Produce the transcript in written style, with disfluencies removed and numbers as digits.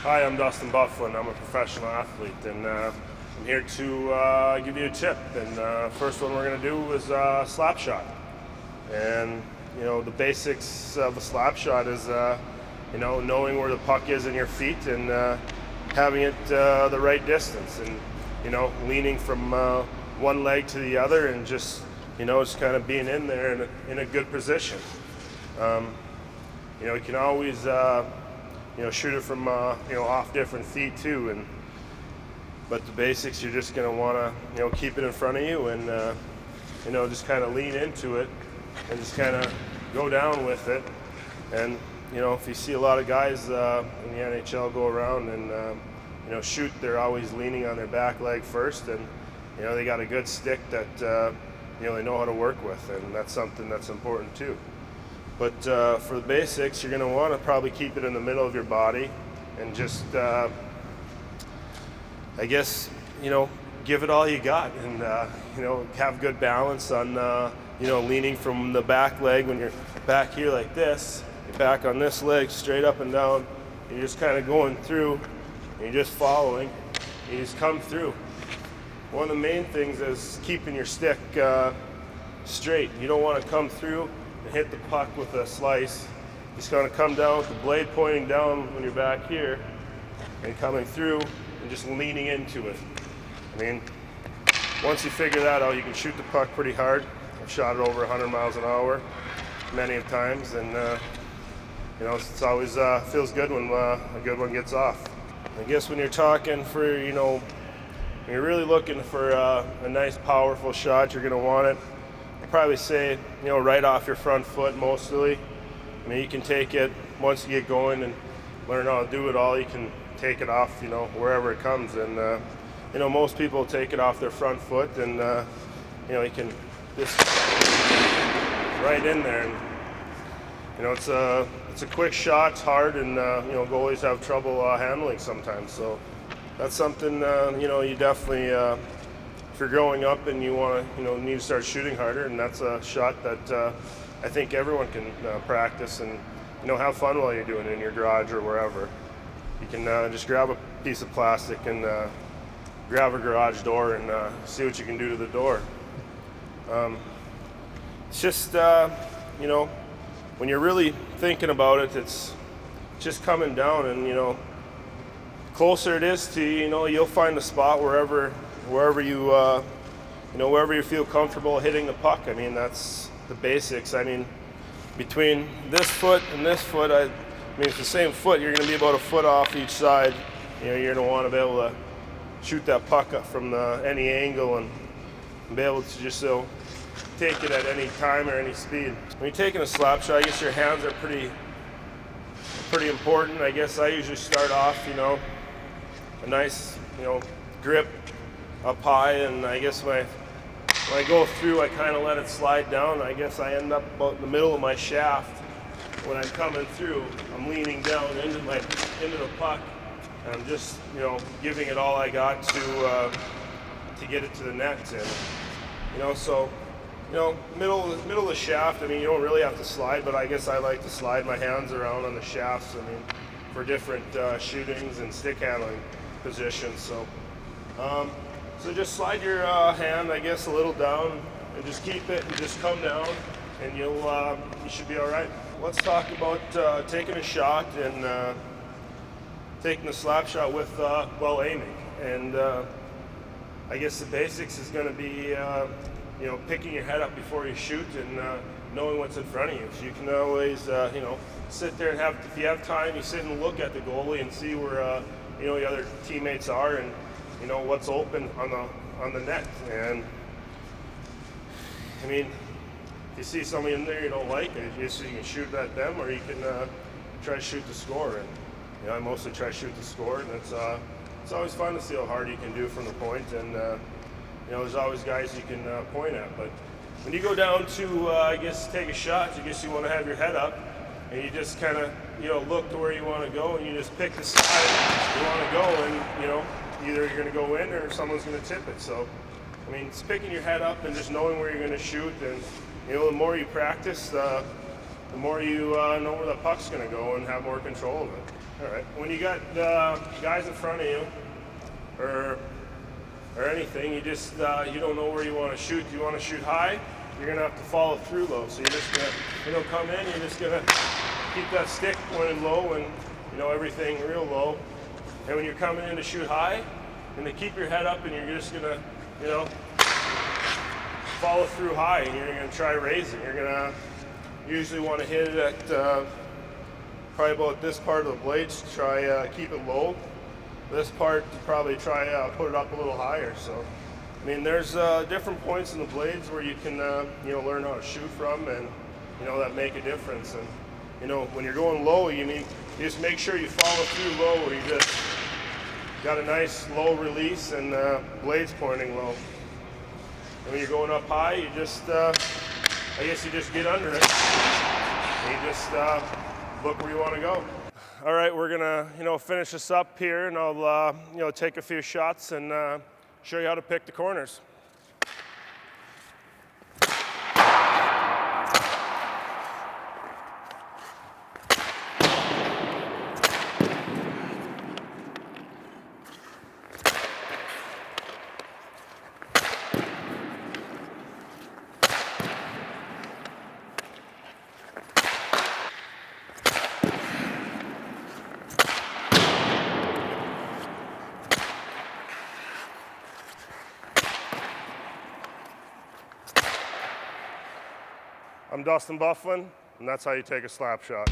Hi, I'm Dustin Byfuglien. I'm a professional athlete, and I'm here to give you a tip. And first one we're going to do is Slapshot. And the basics of a Slapshot is knowing where the puck is in your feet and having it the right distance, and leaning from one leg to the other, and just kind of being in there in a good position. You can always shoot it from off different feet too, but the basics, you're just going to want to keep it in front of you, and just kind of lean into it and just kind of go down with it. And if you see a lot of guys in the NHL go around and shoot, they're always leaning on their back leg first, and they got a good stick that they know how to work with, and that's something that's important too. But for the basics, you're going to want to probably keep it in the middle of your body and just, give it all you got, and have good balance on, leaning from the back leg when you're back here like this, you're back on this leg straight up and down. You're just kind of going through, and you're just following, and you just come through. One of the main things is keeping your stick straight. You don't want to come through and hit the puck with a slice. Just going to come down with the blade pointing down when you're back here and coming through and just leaning into it. I mean, once you figure that out, you can shoot the puck pretty hard. I've shot it over 100 miles an hour many of times, and it's always feels good when a good one gets off. I guess when you're talking for, when you're really looking for a nice powerful shot, you're going to want it, I'd probably say, right off your front foot mostly. I mean, you can take it once you get going and learn how to do it all. You can take it off, wherever it comes, and most people take it off their front foot, and you can just right in there, and it's a quick shot. It's hard, and goalies have trouble handling sometimes. So that's something you definitely. If you're growing up and you want to, need to start shooting harder, and that's a shot that I think everyone can practice and, have fun while you're doing it in your garage or wherever. You can just grab a piece of plastic and grab a garage door and see what you can do to the door. It's just, when you're really thinking about it, it's just coming down, and, closer it is to, you'll find a spot wherever you wherever you feel comfortable hitting the puck. I mean, that's the basics. I mean, between this foot and this foot, I mean, it's the same foot. You're going to be about a foot off each side. You're going to want to be able to shoot that puck up from any angle and be able to just take it at any time or any speed. When you're taking a slap shot, I guess your hands are pretty important. I guess I usually start off, a nice, grip up high, and I guess when I go through, I kind of let it slide down. I guess I end up about in the middle of my shaft. When I'm coming through, I'm leaning down into the puck, and I'm just giving it all I got to get it to the net. And so middle of the shaft. I mean, you don't really have to slide, but I guess I like to slide my hands around on the shafts. I mean, for different shootings and stick handling positions. So just slide your hand, I guess, a little down, and just keep it, and just come down, and you should be all right. Let's talk about taking a shot and taking the slap shot with aiming. And I guess the basics is going to be picking your head up before you shoot, and knowing what's in front of you. So you can always sit there and if you have time, you sit and look at the goalie and see where the other teammates are, and what's open on the net. And I mean, if you see somebody in there you don't like, you can shoot at them, or you can try to shoot the score. And I mostly try to shoot the score, and it's always fun to see how hard you can do from the point. And there's always guys you can point at. But when you go down to I guess take a shot, I guess you want to have your head up, and you just kind of look to where you want to go, and you just pick the side you want to go, and either you're going to go in or someone's going to tip it. So, I mean, it's picking your head up and just knowing where you're going to shoot. And the more you practice, the the more you know where the puck's going to go and have more control of it. All right. When you got guys in front of you, or anything, you just you don't know where you want to shoot. You want to shoot high, you're going to have to follow through low. So you're just going to come in. You're just going to keep that stick pointed low and everything real low. And when you're coming in to shoot high, and to keep your head up, and you're just going to follow through high, and you're going to try raising. You're going to usually want to hit it at probably about this part of the blades. Try keep it low. This part, probably try put it up a little higher. So, I mean, there's different points in the blades where you can learn how to shoot from, and that make a difference. And when you're going low, you just make sure you follow through low, where you just got a nice low release and blades pointing low. And when you're going up high, you just I guess you just get under it. And you just look where you want to go. All right, we're gonna finish this up here, and I'll take a few shots and show you how to pick the corners. I'm Dustin Byfuglien, and that's how you take a slap shot.